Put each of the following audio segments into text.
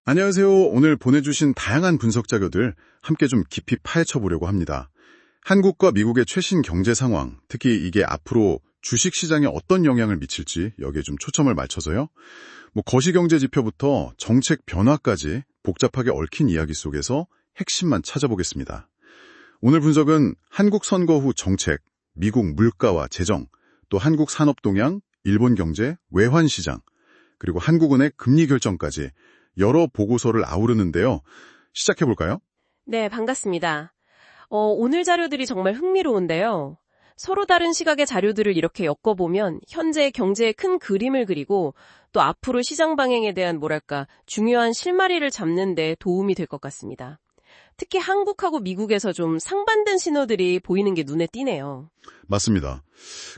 안녕하세요. 오늘 보내주신 다양한 분석 자료들 함께 좀 깊이 파헤쳐 보려고 합니다. 한국과 미국의 최신 경제 상황, 특히 이게 앞으로 주식시장에 어떤 영향을 미칠지 여기에 좀 초점을 맞춰서요. 거시경제 지표부터 정책 변화까지 복잡하게 얽힌 이야기 속에서 핵심만 찾아보겠습니다. 오늘 분석은 한국 선거 후 정책, 미국 물가와 재정, 또 한국 산업 동향, 일본 경제, 외환 시장, 그리고 한국은행 금리 결정까지 여러 보고서를 아우르는데요. 시작해볼까요? 네, 반갑습니다. 오늘 자료들이 정말 흥미로운데요. 서로 다른 시각의 자료들을 이렇게 엮어보면 현재 경제의 큰 그림을 그리고 또 앞으로 시장 방향에 대한 중요한 실마리를 잡는 데 도움이 될 것 같습니다. 특히 한국하고 미국에서 좀 상반된 신호들이 보이는 게 눈에 띄네요. 맞습니다.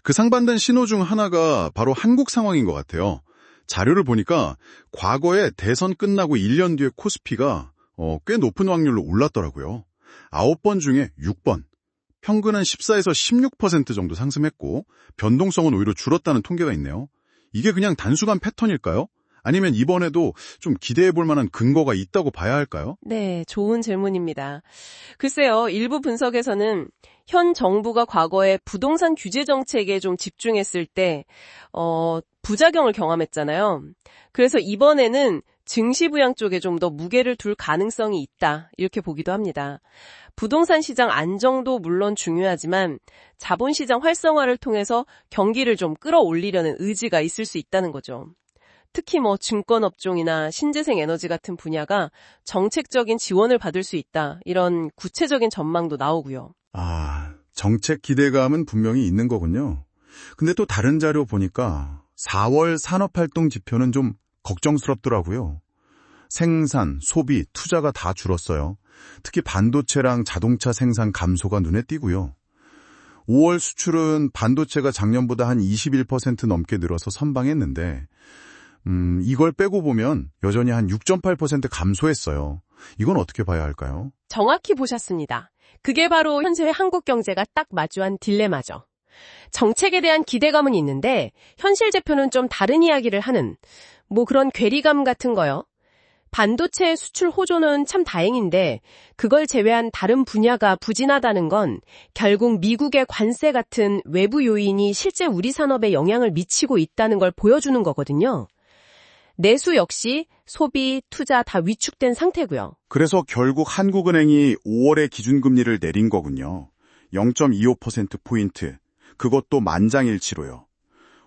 그 상반된 신호 중 하나가 바로 한국 상황인 것 같아요. 자료를 보니까 과거에 대선 끝나고 1년 뒤에 코스피가 꽤 높은 확률로 올랐더라고요. 9번 중에 6번. 평균은 14에서 16% 정도 상승했고 변동성은 오히려 줄었다는 통계가 있네요. 이게 그냥 단순한 패턴일까요? 아니면 이번에도 좀 기대해 볼 만한 근거가 있다고 봐야 할까요? 네, 좋은 질문입니다. 글쎄요, 일부 분석에서는 현 정부가 과거에 부동산 규제 정책에 좀 집중했을 때 부작용을 경험했잖아요. 그래서 이번에는 증시 부양 쪽에 좀 더 무게를 둘 가능성이 있다, 이렇게 보기도 합니다. 부동산 시장 안정도 물론 중요하지만 자본시장 활성화를 통해서 경기를 좀 끌어올리려는 의지가 있을 수 있다는 거죠. 특히 증권업종이나 신재생 에너지 같은 분야가 정책적인 지원을 받을 수 있다, 이런 구체적인 전망도 나오고요. 정책 기대감은 분명히 있는 거군요. 근데 또 다른 자료 보니까 4월 산업활동 지표는 좀 걱정스럽더라고요. 생산, 소비, 투자가 다 줄었어요. 특히 반도체랑 자동차 생산 감소가 눈에 띄고요. 5월 수출은 반도체가 작년보다 한 21% 넘게 늘어서 선방했는데 이걸 빼고 보면 여전히 한 6.8% 감소했어요. 이건 어떻게 봐야 할까요? 정확히 보셨습니다. 그게 바로 현재 한국 경제가 딱 마주한 딜레마죠. 정책에 대한 기대감은 있는데 현실 지표는 좀 다른 이야기를 하는 그런 괴리감 같은 거요. 반도체 수출 호조는 참 다행인데 그걸 제외한 다른 분야가 부진하다는 건 결국 미국의 관세 같은 외부 요인이 실제 우리 산업에 영향을 미치고 있다는 걸 보여주는 거거든요. 내수 역시 소비, 투자 다 위축된 상태고요. 그래서 결국 한국은행이 5월에 기준금리를 내린 거군요. 0.25%포인트. 그것도 만장일치로요.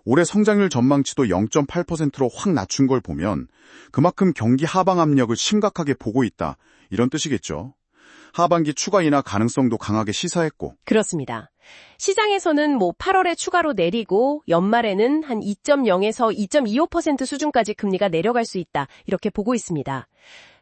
올해 성장률 전망치도 0.8%로 확 낮춘 걸 보면 그만큼 경기 하방 압력을 심각하게 보고 있다, 이런 뜻이겠죠. 하반기 추가 인하 가능성도 강하게 시사했고. 그렇습니다. 시장에서는 8월에 추가로 내리고 연말에는 한 2.0에서 2.25% 수준까지 금리가 내려갈 수 있다, 이렇게 보고 있습니다.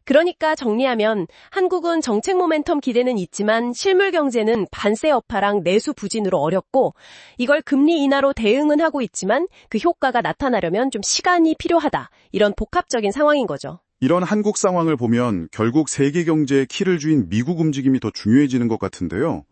그러니까 정리하면 한국은 정책 모멘텀 기대는 있지만 실물 경제는 반세 여파랑 내수 부진으로 어렵고 이걸 금리 인하로 대응은 하고 있지만 그 효과가 나타나려면 좀 시간이 필요하다, 이런 복합적인 상황인 거죠. 이런 한국 상황을 보면 결국 세계 경제의 키를 쥐인 미국 움직임이 더 중요해지는 것 같은데요.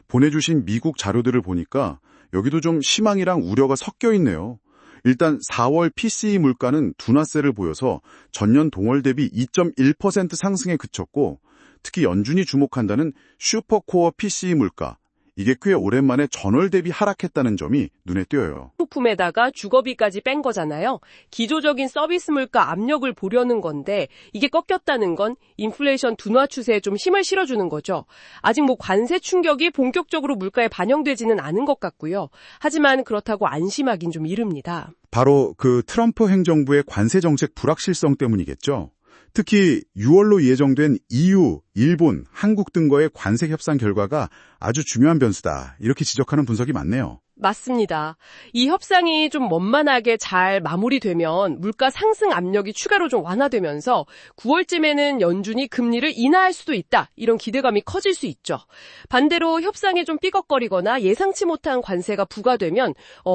보내주신 미국 자료들을 보니까 여기도 좀 희망이랑 우려가 섞여 있네요. 일단 4월 PCE 물가는 둔화세를 보여서 전년 동월 대비 2.1% 상승에 그쳤고 특히 연준이 주목한다는 슈퍼코어 PCE 물가, 이게 꽤 오랜만에 전월 대비 하락했다는 점이 눈에 띄어요. 부품에다가 주거비까지 뺀 거잖아요. 기조적인 서비스 물가 압력을 보려는 건데 이게 꺾였다는 건 인플레이션 둔화 추세에 좀 힘을 실어주는 거죠. 아직 관세 충격이 본격적으로 물가에 반영되지는 않은 것 같고요. 하지만 그렇다고 안심하긴 좀 이릅니다. 바로 그 트럼프 행정부의 관세 정책 불확실성 때문이겠죠. 특히 6월로 예정된 EU, 일본, 한국 등과의 관세 협상 결과가 아주 중요한 변수다, 이렇게 지적하는 분석이 많네요. 맞습니다. 이 협상이 좀 원만하게 잘 마무리되면 물가 상승 압력이 추가로 좀 완화되면서 9월쯤에는 연준이 금리를 인하할 수도 있다, 이런 기대감이 커질 수 있죠. 반대로 협상이 좀 삐걱거리거나 예상치 못한 관세가 부과되면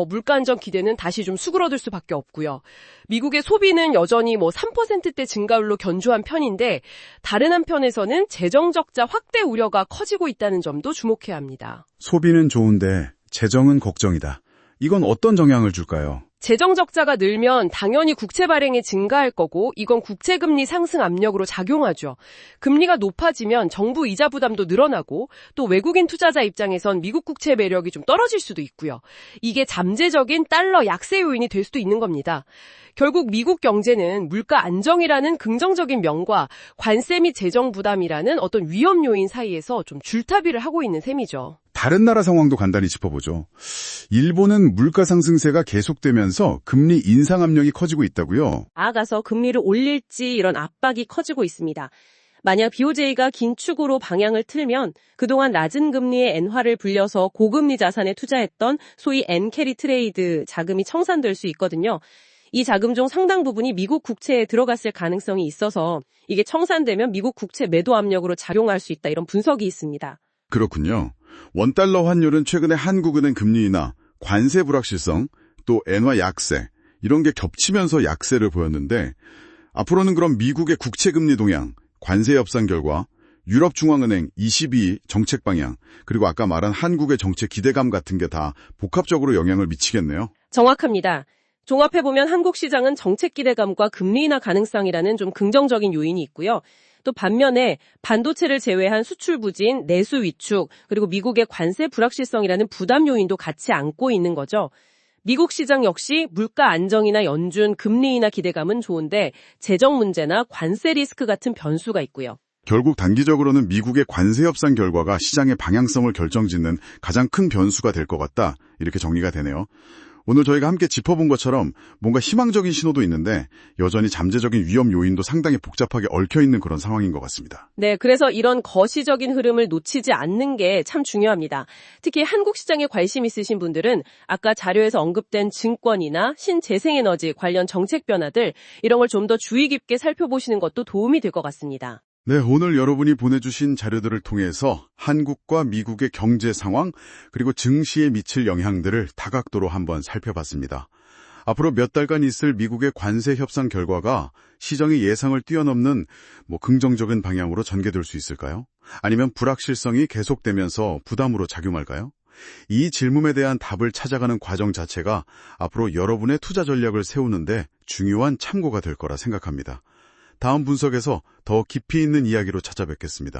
물가 안정 기대는 다시 좀 수그러들 수밖에 없고요. 미국의 소비는 여전히 3%대 증가율로 견조한 편인데 다른 한편에서는 재정 적자 확대 우려가 커지고 있다는 점도 주목해야 합니다. 소비는 좋은데 재정은 걱정이다. 이건 어떤 영향을 줄까요? 재정 적자가 늘면 당연히 국채 발행이 증가할 거고 이건 국채 금리 상승 압력으로 작용하죠. 금리가 높아지면 정부 이자 부담도 늘어나고 또 외국인 투자자 입장에선 미국 국채 매력이 좀 떨어질 수도 있고요. 이게 잠재적인 달러 약세 요인이 될 수도 있는 겁니다. 결국 미국 경제는 물가 안정이라는 긍정적인 면과 관세 및 재정 부담이라는 어떤 위험 요인 사이에서 좀 줄타기를 하고 있는 셈이죠. 다른 나라 상황도 간단히 짚어보죠. 일본은 물가 상승세가 계속되면서 금리 인상 압력이 커지고 있다고요. 나아가서 금리를 올릴지 이런 압박이 커지고 있습니다. 만약 BOJ가 긴축으로 방향을 틀면 그동안 낮은 금리의 엔화를 불려서 고금리 자산에 투자했던 소위 엔캐리 트레이드 자금이 청산될 수 있거든요. 이 자금 중 상당 부분이 미국 국채에 들어갔을 가능성이 있어서 이게 청산되면 미국 국채 매도 압력으로 작용할 수 있다, 이런 분석이 있습니다. 그렇군요. 원달러 환율은 최근에 한국은행 금리 인하, 관세 불확실성, 또 엔화 약세 이런 게 겹치면서 약세를 보였는데 앞으로는 그럼 미국의 국채 금리 동향, 관세 협상 결과, 유럽중앙은행 22 정책 방향, 그리고 아까 말한 한국의 정책 기대감 같은 게 다 복합적으로 영향을 미치겠네요. 정확합니다. 종합해보면 한국 시장은 정책 기대감과 금리 인하 가능성이라는 좀 긍정적인 요인이 있고요. 또 반면에 반도체를 제외한 수출 부진, 내수 위축, 그리고 미국의 관세 불확실성이라는 부담 요인도 같이 안고 있는 거죠. 미국 시장 역시 물가 안정이나 연준, 금리 인하 기대감은 좋은데 재정 문제나 관세 리스크 같은 변수가 있고요. 결국 단기적으로는 미국의 관세 협상 결과가 시장의 방향성을 결정짓는 가장 큰 변수가 될 것 같다, 이렇게 정리가 되네요. 오늘 저희가 함께 짚어본 것처럼 뭔가 희망적인 신호도 있는데 여전히 잠재적인 위험 요인도 상당히 복잡하게 얽혀있는 그런 상황인 것 같습니다. 네, 그래서 이런 거시적인 흐름을 놓치지 않는 게 참 중요합니다. 특히 한국 시장에 관심 있으신 분들은 아까 자료에서 언급된 증권이나 신재생에너지 관련 정책 변화들, 이런 걸 좀 더 주의 깊게 살펴보시는 것도 도움이 될 것 같습니다. 네, 오늘 여러분이 보내주신 자료들을 통해서 한국과 미국의 경제 상황 그리고 증시에 미칠 영향들을 다각도로 한번 살펴봤습니다. 앞으로 몇 달간 있을 미국의 관세 협상 결과가 시장의 예상을 뛰어넘는 긍정적인 방향으로 전개될 수 있을까요? 아니면 불확실성이 계속되면서 부담으로 작용할까요? 이 질문에 대한 답을 찾아가는 과정 자체가 앞으로 여러분의 투자 전략을 세우는데 중요한 참고가 될 거라 생각합니다. 다음 분석에서 더 깊이 있는 이야기로 찾아뵙겠습니다.